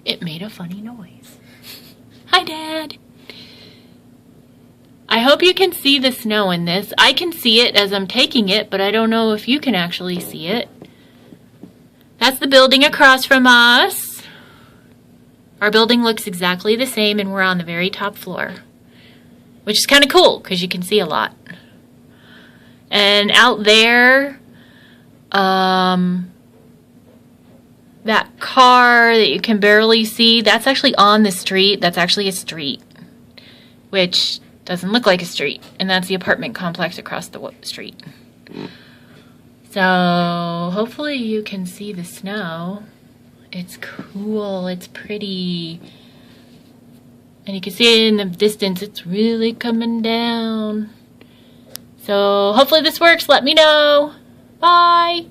It made a funny noise. Hi, Dad. I hope you can see the snow in this. I can see it as I'm taking it, but I don't know if you can actually see it. That's the building across from us. Our building looks exactly the same, and we're on the very top floor, which is kind of cool because you can see a lot. And out there, that car that you can barely see, that's actually on the street. That's actually a street, which doesn't look like a street. And that's the apartment complex across the street. So hopefully you can see the snow. It's cool. It's pretty. And you can see it in the distance. It's really coming down. So hopefully this works. Let me know. Bye.